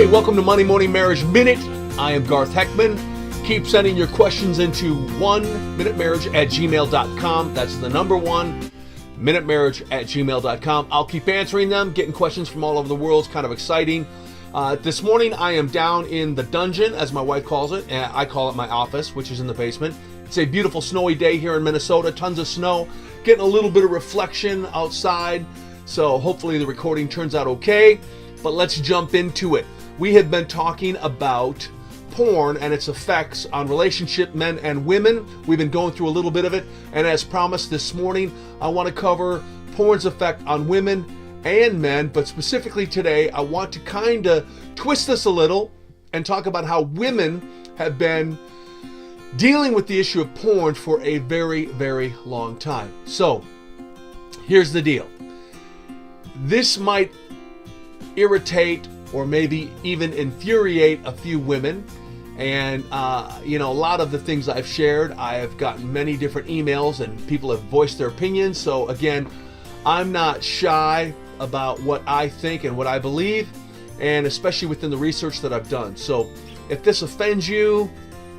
Hey, welcome to Monday Morning Marriage Minute. I am Garth Heckman. Keep sending your questions into 1minutemarriage@gmail.com. That's the number 1minutemarriage@gmail.com. I'll keep answering them, getting questions from all over the world. It's kind of exciting. This morning I am down in the dungeon, as my wife calls it, and I call it my office, which is in the basement. It's a beautiful snowy day here in Minnesota, tons of snow, getting a little bit of reflection outside, so hopefully the recording turns out okay. But let's jump into it. We have been talking about porn and its effects on relationship, men and women. We've been going through a little bit of it, and as promised this morning, I want to cover porn's effect on women and men, but specifically today, I want to kind of twist this a little and talk about how women have been dealing with the issue of porn for a very, very long time. So, here's the deal. This might irritate or maybe even infuriate a few women. And, a lot of the things I've shared, I have gotten many different emails and people have voiced their opinions. So again, I'm not shy about what I think and what I believe, and especially within the research that I've done. So if this offends you,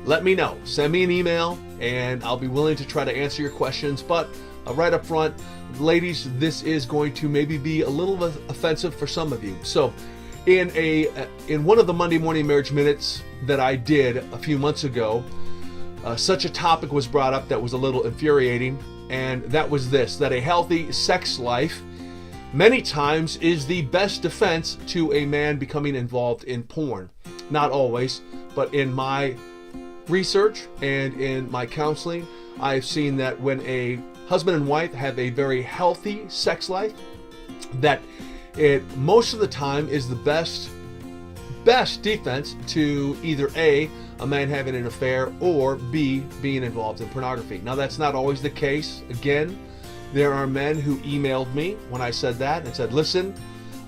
let me know. Send me an email and I'll be willing to try to answer your questions. But right up front, ladies, this is going to maybe be a little offensive for some of you. So in one of the Monday Morning Marriage Minutes that I did a few months ago, such a topic was brought up that was a little infuriating, and that was this: that a healthy sex life many times is the best defense to a man becoming involved in porn. Not always, but in my research and in my counseling, I've seen that when a husband and wife have a very healthy sex life, that it most of the time is the best defense to either A, man having an affair, or B, being involved in pornography. Now, that's not always the case. Again, there are men who emailed me when I said that and said, listen,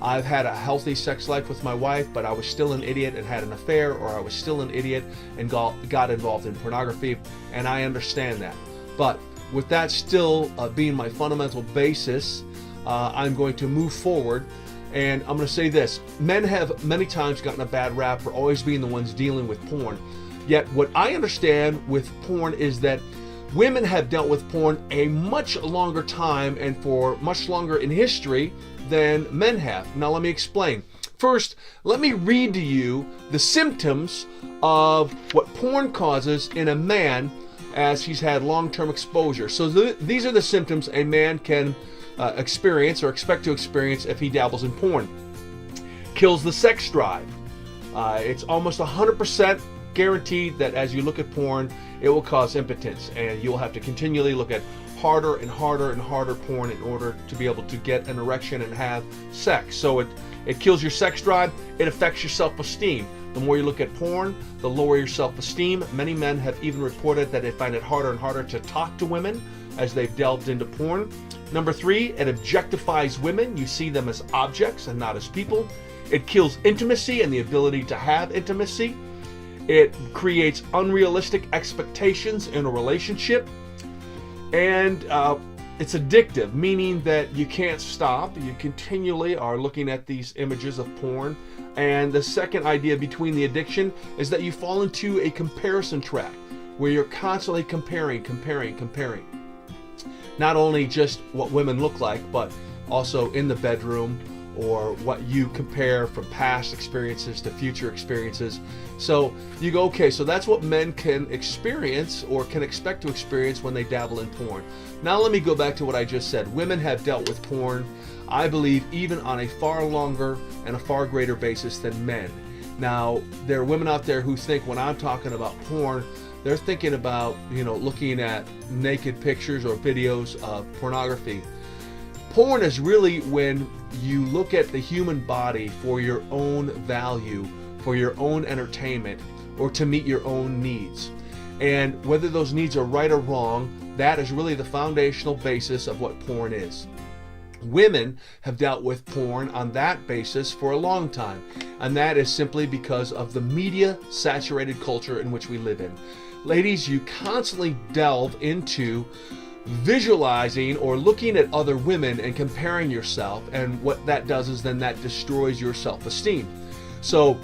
I've had a healthy sex life with my wife, but I was still an idiot and had an affair, or I was still an idiot and got involved in pornography, and I understand that. But with that still being my fundamental basis, I'm going to move forward, and I'm going to say this. Men have many times gotten a bad rap for always being the ones dealing with porn. Yet what I understand with porn is that women have dealt with porn a much longer time and for much longer in history than men have. Now let me explain. First, let me read to you the symptoms of what porn causes in a man as he's had long-term exposure. So these are the symptoms a man can experience or expect to experience if he dabbles in porn. Kills the sex drive. It's almost 100% guaranteed that as you look at porn, it will cause impotence, and you'll have to continually look at harder and harder and harder porn in order to be able to get an erection and have sex. So it kills your sex drive. It affects your self-esteem. The more you look at porn, the lower your self-esteem. Many men have even reported that they find it harder and harder to talk to women as they've delved into porn. Number 3, it objectifies women. You see them as objects and not as people. It kills intimacy and the ability to have intimacy. It creates unrealistic expectations in a relationship. And it's addictive, meaning that you can't stop. You continually are looking at these images of porn. And the second idea between the addiction is that you fall into a comparison trap where you're constantly comparing. Not only just what women look like, but also in the bedroom, or what you compare from past experiences to future experiences. So you go, okay, so that's what men can experience or can expect to experience when they dabble in porn. Now let me go back to what I just said. Women have dealt with porn, I believe, even on a far longer and a far greater basis than men. Now, there are women out there who think when I'm talking about porn, they're thinking about, looking at naked pictures or videos of pornography. Porn is really when you look at the human body for your own value, for your own entertainment, or to meet your own needs. And whether those needs are right or wrong, that is really the foundational basis of what porn is. Women have dealt with porn on that basis for a long time, and that is simply because of the media-saturated culture in which we live in. Ladies, you constantly delve into visualizing or looking at other women and comparing yourself, and what that does is then that destroys your self-esteem. So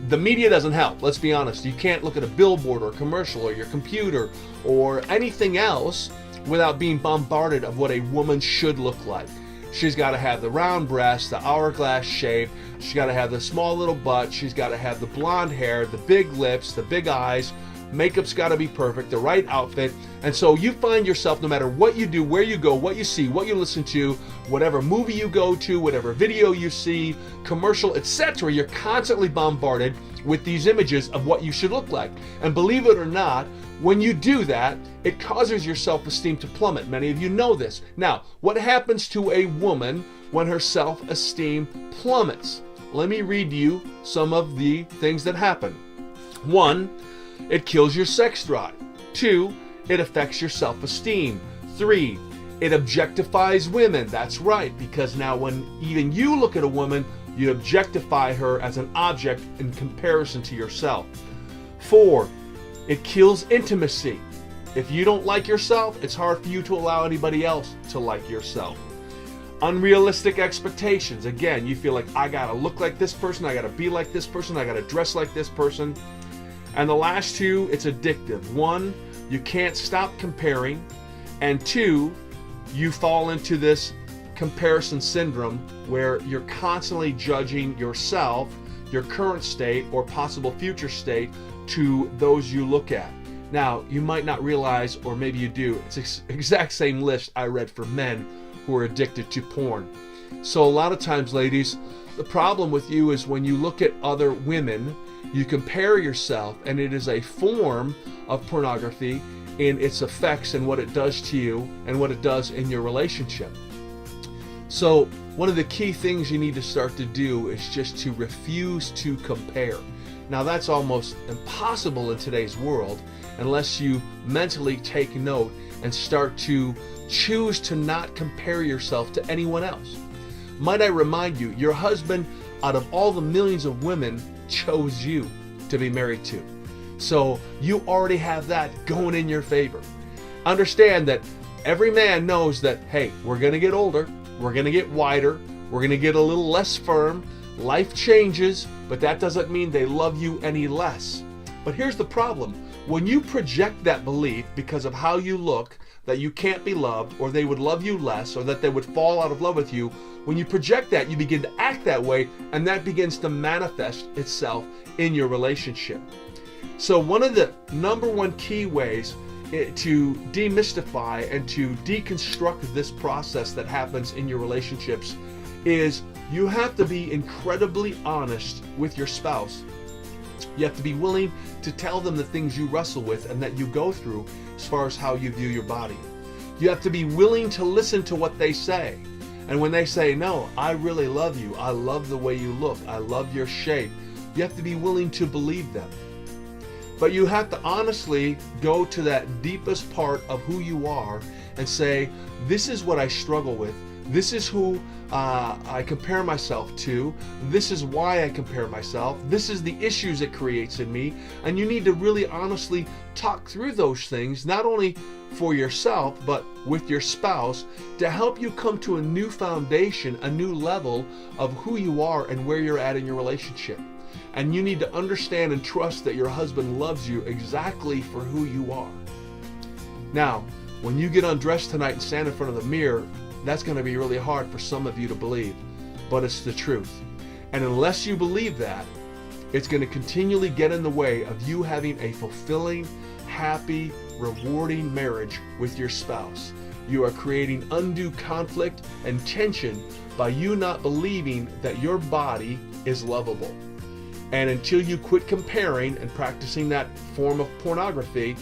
the media doesn't help. Let's be honest. You can't look at a billboard or a commercial or your computer or anything else without being bombarded of what a woman should look like. She's got to have the round breasts, the hourglass shape. She's got to have the small little butt. She's got to have the blonde hair, the big lips, the big eyes. Makeup's got to be perfect, the right outfit. And so you find yourself, no matter what you do, where you go, what you see, what you listen to, whatever movie you go to, whatever video you see, commercial, etc., you're constantly bombarded with these images of what you should look like. And believe it or not, when you do that, it causes your self-esteem to plummet. Many of you know this. Now, what happens to a woman when her self-esteem plummets? Let me read you some of the things that happen. 1, it kills your sex drive. 2, it affects your self-esteem. 3, it objectifies women. That's right, because now when even you look at a woman, you objectify her as an object in comparison to yourself. 4, it kills intimacy. If you don't like yourself, it's hard for you to allow anybody else to like yourself. Unrealistic expectations. Again, you feel like, I gotta look like this person, I gotta be like this person, I gotta dress like this person. And the last 2, it's addictive. 1, you can't stop comparing. And 2, you fall into this comparison syndrome where you're constantly judging yourself, your current state, or possible future state to those you look at. Now, you might not realize, or maybe you do, it's the exact same list I read for men who are addicted to porn. So a lot of times, ladies, the problem with you is when you look at other women, you compare yourself, and it is a form of pornography in its effects and what it does to you and what it does in your relationship. So one of the key things you need to start to do is just to refuse to compare. Now that's almost impossible in today's world unless you mentally take note and start to choose to not compare yourself to anyone else. Might I remind you, your husband, out of all the millions of women, chose you to be married to. So you already have that going in your favor. Understand that every man knows that, hey, we're going to get older, we're going to get wider, we're going to get a little less firm, life changes, but that doesn't mean they love you any less. But here's the problem. When you project that belief because of how you look, that you can't be loved, or they would love you less, or that they would fall out of love with you, when you project that, you begin to act that way, and that begins to manifest itself in your relationship. So one of the number one key ways to demystify and to deconstruct this process that happens in your relationships is you have to be incredibly honest with your spouse. You have to be willing to tell them the things you wrestle with and that you go through as far as how you view your body. You have to be willing to listen to what they say. And when they say, no, I really love you, I love the way you look, I love your shape, you have to be willing to believe them. But you have to honestly go to that deepest part of who you are and say, this is what I struggle with. This is who I compare myself to. This is why I compare myself. This is the issues it creates in me. And you need to really honestly talk through those things, not only for yourself, but with your spouse, to help you come to a new foundation, a new level of who you are and where you're at in your relationship. And you need to understand and trust that your husband loves you exactly for who you are. Now, when you get undressed tonight and stand in front of the mirror, that's going to be really hard for some of you to believe, but it's the truth. And unless you believe that, it's going to continually get in the way of you having a fulfilling, happy, rewarding marriage with your spouse. You are creating undue conflict and tension by you not believing that your body is lovable. And until you quit comparing and practicing that form of pornography,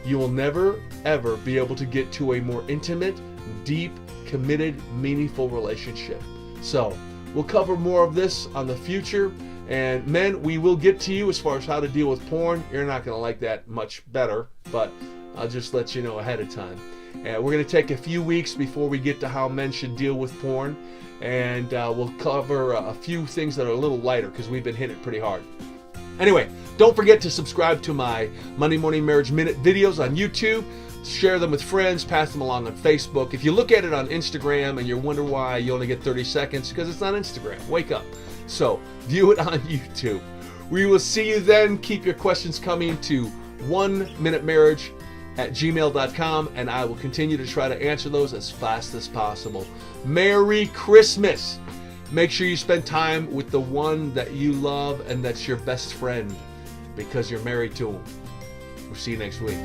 you will never, ever be able to get to a more intimate, deep, committed, meaningful relationship. So we'll cover more of this on the future. And men, we will get to you as far as how to deal with porn. You're not going to like that much better, but I'll just let you know ahead of time. And we're going to take a few weeks before we get to how men should deal with porn. And we'll cover a few things that are a little lighter because we've been hitting it pretty hard. Anyway, don't forget to subscribe to my Monday Morning Marriage Minute videos on YouTube. Share them with friends, pass them along on Facebook. If you look at it on Instagram and you wonder why you only get 30 seconds, because it's on Instagram. Wake up. So, view it on YouTube. We will see you then. Keep your questions coming to oneminutemarriage@gmail.com, and I will continue to try to answer those as fast as possible. Merry Christmas! Make sure you spend time with the one that you love and that's your best friend, because you're married to him. We'll see you next week.